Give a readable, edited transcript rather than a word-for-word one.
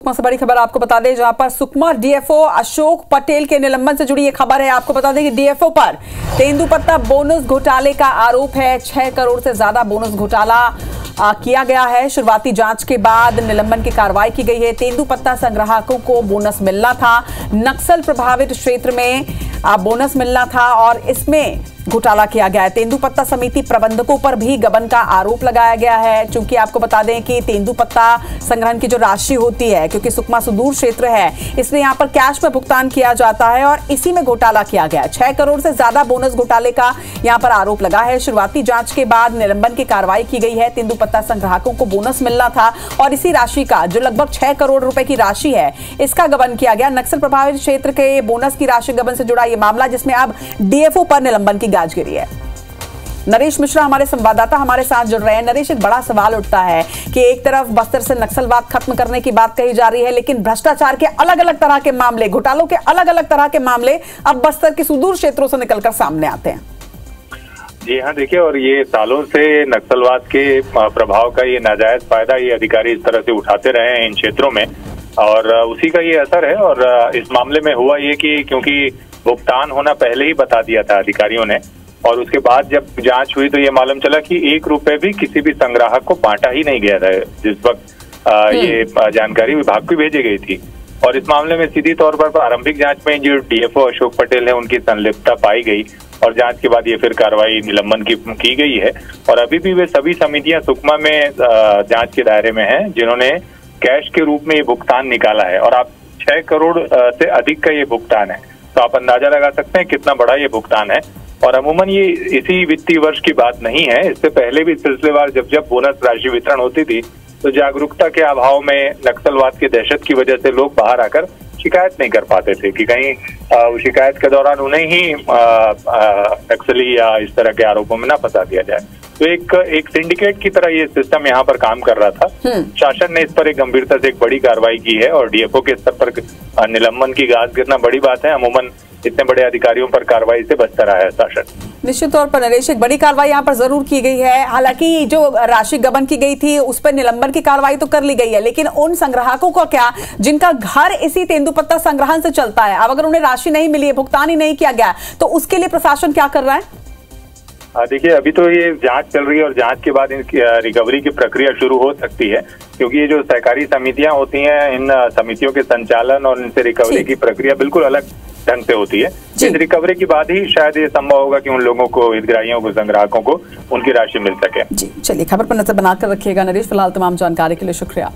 सुकमा से बड़ी खबर आपको बता दें, जहां पर सुकमा डीएफओ अशोक पटेल के निलंबन से जुड़ी ये खबर है। आपको बता दें कि डीएफओ पर तेंदुपत्ता बोनस घोटाले का आरोप है। 6 करोड़ से ज्यादा बोनस घोटाला किया गया है। शुरुआती जांच के बाद निलंबन की कार्रवाई की गई है। तेंदुपत्ता संग्राहकों को बोनस मिलना था, नक्सल प्रभावित क्षेत्र में बोनस मिलना था और इसमें घोटाला किया गया है। तेंदुपत्ता समिति प्रबंधकों पर भी गबन का आरोप लगाया गया है। चूंकि आपको बता दें कि तेंदुपत्ता संग्रहण की जो राशि होती है, क्योंकि सुकमा सुदूर क्षेत्र है, इसलिए यहां पर कैश में भुगतान किया जाता है और इसी में घोटाला किया गया है। 6 करोड़ से ज्यादा बोनस घोटाले का यहां पर आरोप लगा है। शुरुआती जांच के बाद निलंबन की कार्रवाई की गई है। तेंदुपत्ता संग्राहकों को बोनस मिलना था और इसी राशि का, जो लगभग 6 करोड़ रुपए की राशि है, इसका गबन किया गया। नक्सल प्रभावित क्षेत्र के बोनस की राशि गबन से जुड़ा यह मामला, जिसमें अब डीएफओ पर निलंबन की गाजगिरी है। नरेश मिश्रा हमारे संवाददाता हमारे साथ जुड़ रहे हैं। नरेश, एक बड़ा सवाल उठता है कि एक तरफ बस्तर से नक्सलवाद खत्म करने की बात कही जा रही है, लेकिन भ्रष्टाचार के अलग अलग तरह के मामले, घोटालों के अलग अलग तरह के मामले अब बस्तर के सुदूर क्षेत्रों से निकलकर सामने आते हैं। जी हाँ, देखिए, और ये सालों से नक्सलवाद के प्रभाव का ये नाजायज फायदा ये अधिकारी इस तरह से उठाते रहे हैं इन क्षेत्रों में, और उसी का ये असर है। और इस मामले में हुआ ये कि क्योंकि भुगतान होना पहले ही बता दिया था अधिकारियों ने, और उसके बाद जब जांच हुई तो ये मालूम चला कि 1 रुपए भी किसी भी संग्राहक को बांटा ही नहीं गया था जिस वक्त ये जानकारी विभाग को भेजी गई थी। और इस मामले में सीधी तौर पर प्रारंभिक जांच में जो डीएफओ अशोक पटेल है उनकी संलिप्तता पाई गई, और जांच के बाद ये फिर कार्रवाई निलंबन की गई है। और अभी भी वे सभी समितियां सुकमा में जांच के दायरे में हैं जिन्होंने कैश के रूप में ये भुगतान निकाला है। और आप 6 करोड़ से अधिक का ये भुगतान है, तो आप अंदाजा लगा सकते हैं कितना बड़ा ये भुगतान है। और अमूमन ये इसी वित्तीय वर्ष की बात नहीं है, इससे पहले भी सिलसिलेवार जब बोनस राशि वितरण होती थी तो जागरूकता के अभाव में नक्सलवाद की दहशत की वजह से लोग बाहर आकर शिकायत नहीं कर पाते थे कि कहीं शिकायत के दौरान उन्हें ही नक्सली या इस तरह के आरोपों में ना फंसा दिया जाए। तो एक सिंडिकेट की तरह ये सिस्टम यहाँ पर काम कर रहा था। शासन ने इस पर एक गंभीरता से एक बड़ी कार्रवाई की है, और डीएफओ के स्तर पर निलंबन की गाज गिरना बड़ी बात है। अमूमन इतने बड़े अधिकारियों पर कार्रवाई से बचता रहा है शासन। निश्चित तौर पर नरेश, एक बड़ी कार्रवाई यहाँ पर जरूर की गई है। हालांकि जो राशि गबन की गई थी उस पर निलंबन की कार्रवाई तो कर ली गई है, लेकिन उन संग्राहकों का क्या जिनका घर इसी तेंदुपत्ता संग्रहण से चलता है? अब अगर उन्हें राशि नहीं मिली है, भुगतान ही नहीं किया गया, तो उसके लिए प्रशासन क्या कर रहा है? देखिए, अभी तो ये जांच चल रही है और जांच के बाद इनकी रिकवरी की प्रक्रिया शुरू हो सकती है, क्योंकि ये जो सहकारी समितियां होती हैं, इन समितियों के संचालन और इनसे रिकवरी की प्रक्रिया बिल्कुल अलग ढंग से होती है। इस रिकवरी के बाद ही शायद ये संभव होगा कि उन लोगों को, हितग्राहियों को, संग्राहकों को उनकी राशि मिल सके। जी, चलिए, खबर पर नजर बनाकर रखिएगा नरेश। फिलहाल तमाम जानकारी के लिए शुक्रिया।